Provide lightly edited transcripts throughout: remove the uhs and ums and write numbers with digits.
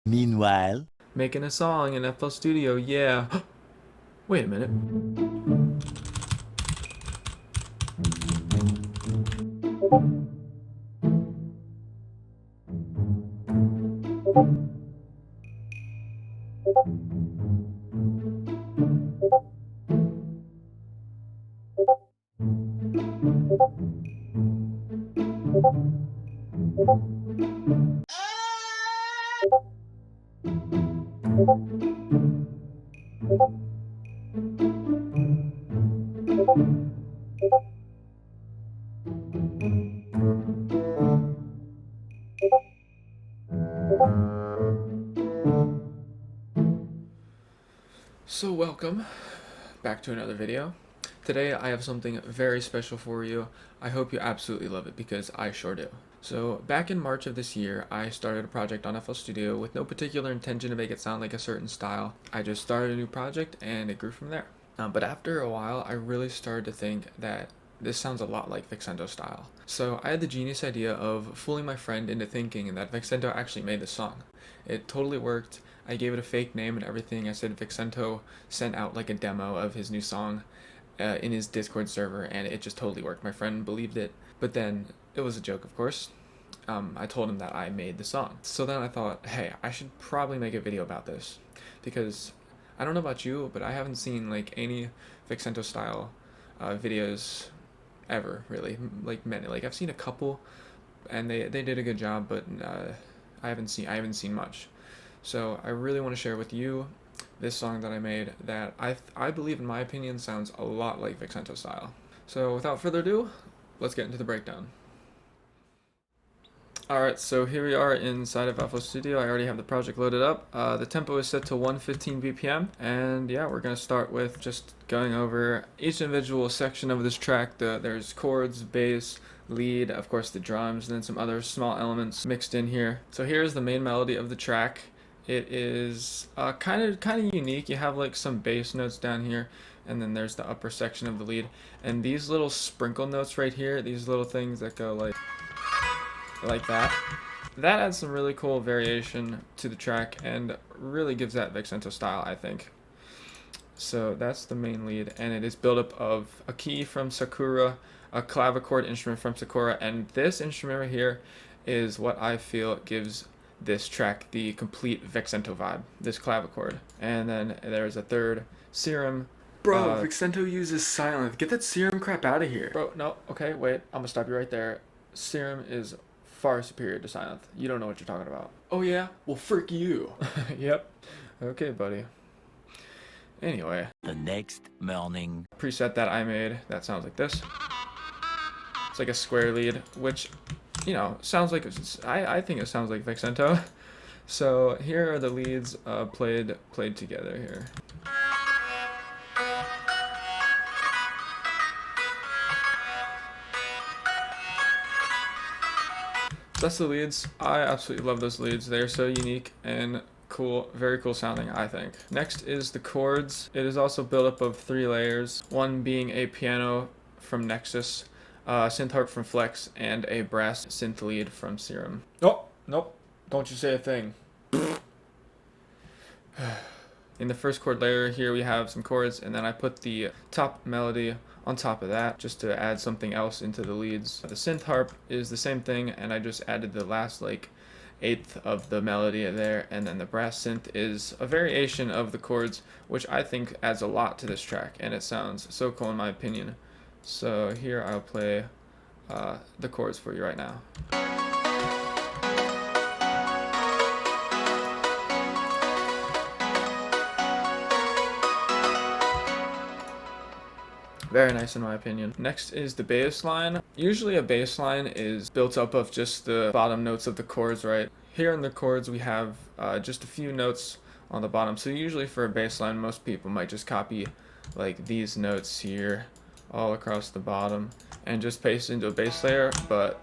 Meanwhile, Making a song in FL Studio, yeah. Wait a minute. So welcome back to another video. Today I have something very special for you. I hope you absolutely love it because I sure do. So back in March of this year, I started a project on FL Studio with no particular intention to make it sound like a certain style. I just started a new project and it grew from there. But after a while, I really started to think that this sounds a lot like Vexento style. So I had the genius idea of fooling my friend into thinking that Vexento actually made the song. It totally worked. I gave it a fake name and everything. I said Vexento sent out like a demo of his new song in his Discord server, and it just totally worked. My friend believed it, but then it was a joke, of course. I told him that I made the song. So then I thought, hey, I should probably make a video about this because I don't know about you, but I haven't seen like any Vexento style videos ever, really. Like many, like I've seen a couple, and they did a good job, but I haven't seen much. So I really want to share with you this song that I made that I believe, in my opinion, sounds a lot like Vexento style. So without further ado, let's get into the breakdown. Alright, so here we are inside of FL Studio. I already have the project loaded up. The tempo is set to 115 BPM, and yeah, we're going to start with just going over each individual section of this track. There's chords, bass, lead, of course the drums, and then some other small elements mixed in here. So here's the main melody of the track. It is kind of unique. You have like some bass notes down here, and then there's the upper section of the lead. And these little sprinkle notes right here, these little things that go like that. That adds some really cool variation to the track and really gives that Vexento style, I think. So that's the main lead, and it is built up of a key from Sakura, a clavichord instrument from Sakura, and this instrument right here is what I feel gives this track the complete Vexento vibe, this clavichord. And then there's a third, Serum. Bro, Vexento uses silence. Get that serum crap out of here. Bro, no, okay, wait, I'm gonna stop you right there. Serum is far superior to Silent. You don't know what you're talking about. Oh yeah? Well, frick you. Yep. Okay, buddy. Anyway. the next morning. Preset that I made, that sounds like this. It's like a square lead, which, you know, sounds like, I think it sounds like Vexento. So here are the leads played together here. That's the leads. I absolutely love those leads. They're so unique and cool, very cool sounding, I think. Next is the chords. It is also built up of 3 layers, one being a piano from Nexus, synth harp from Flex, and a brass synth lead from Serum. Oh, nope. Don't you say a thing. In the first chord layer here we have some chords, and then I put the top melody on top of that just to add something else into the leads. The synth harp is the same thing, and I just added the last like eighth of the melody there, and then the brass synth is a variation of the chords, which I think adds a lot to this track, and it sounds so cool in my opinion. So here I'll play the chords for you right now. Very nice in my opinion. Next is the bass line. Usually a bass line is built up of just the bottom notes of the chords, right? Here in the chords we have just a few notes on the bottom. So usually for a bass line, most people might just copy like these notes here all across the bottom and just paste into a bass layer, but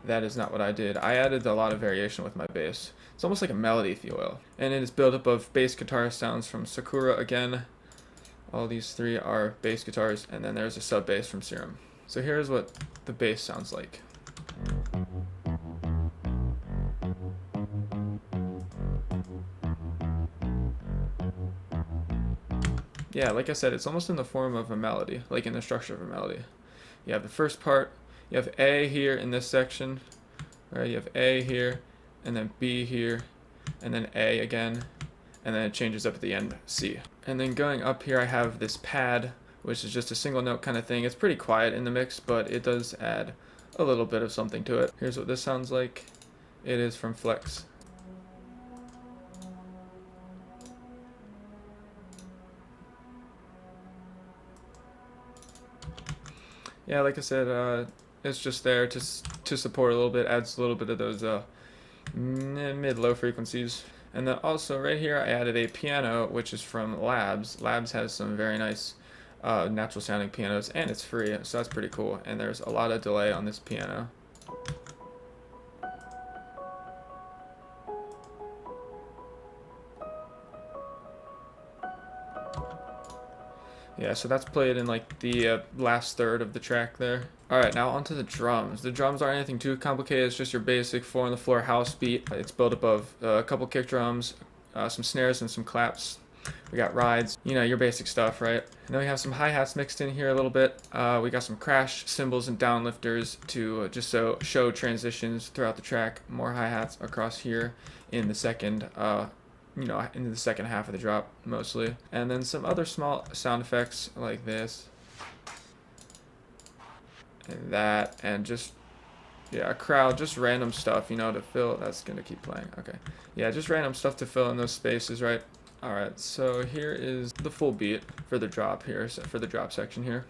that is not what I did. I added a lot of variation with my bass. It's almost like a melody, if you will. And it is built up of bass guitar sounds from Sakura again. All these 3 are bass guitars, and then there's a sub bass from Serum. So here's what the bass sounds like. yeah, like I said, it's almost in the form of a melody, like in the structure of a melody. You have the first part, you have A here in this section, right? You have A here, and then B here, and then A again, and then it changes up at the end, C. And then going up here, I have this pad, which is just a single note kind of thing. It's pretty quiet in the mix, but it does add a little bit of something to it. Here's what this sounds like. It is from Flex. Yeah, like I said, it's just there to support a little bit, adds a little bit of those mid-low frequencies. And then also right here I added a piano, which is from Labs. Labs has some very nice natural sounding pianos, and it's free, so that's pretty cool. And there's a lot of delay on this piano. Yeah, so that's played in like the last third of the track there. Alright, now onto the drums. The drums aren't anything too complicated, it's just your basic 4-on-the-floor house beat. It's built up of a couple kick drums, some snares and some claps. We got rides, you know, your basic stuff, right? And then we have some hi-hats mixed in here a little bit. We got some crash cymbals and downlifters to just show transitions throughout the track. More hi-hats across here in the second into the second half of the drop mostly. And then some other small sound effects like this and that, and just a crowd, just random stuff, you know, to fill. That's gonna keep playing. Okay, yeah, just random stuff to fill in those spaces, right? All right, so here is the full beat for the drop here, so for the drop section here.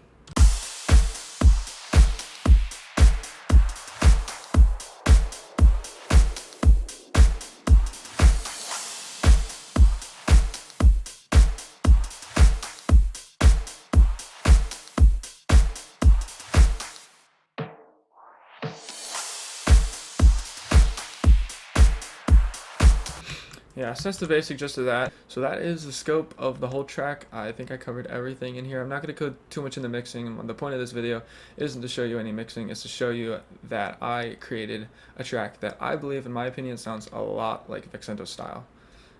Yeah, so that's the basic gist of that. So that is the scope of the whole track. I think I covered everything in here. I'm not going to go too much into mixing. The point of this video isn't to show you any mixing. It's to show you that I created a track that I believe, in my opinion, sounds a lot like Vexento style,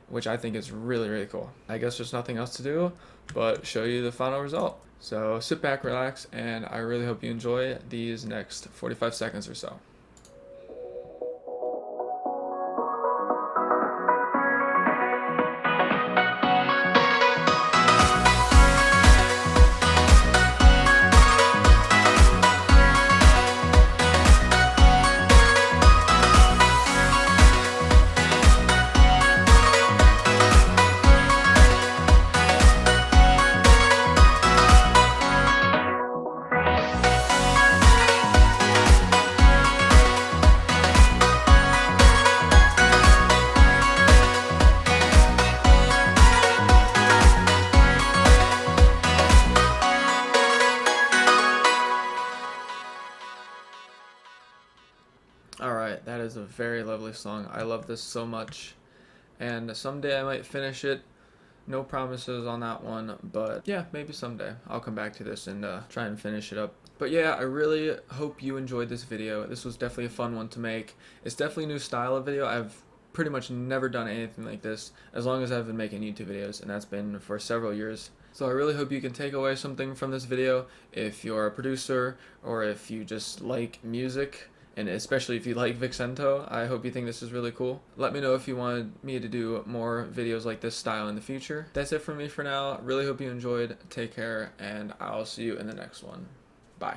which I think is really, really cool. I guess there's nothing else to do but show you the final result. So sit back, relax, and I really hope you enjoy these next 45 seconds or so. Alright, that is a very lovely song. I love this so much. And someday I might finish it. No promises on that one, but yeah, maybe someday I'll come back to this and try and finish it up. But yeah, I really hope you enjoyed this video. This was definitely a fun one to make. It's definitely a new style of video. I've pretty much never done anything like this as long as I've been making YouTube videos, and that's been for several years. So I really hope you can take away something from this video if you're a producer or if you just like music. And especially if you like Vexento, I hope you think this is really cool. Let me know if you want me to do more videos like this style in the future. That's it for me for now. Really hope you enjoyed. Take care, and I'll see you in the next one. Bye.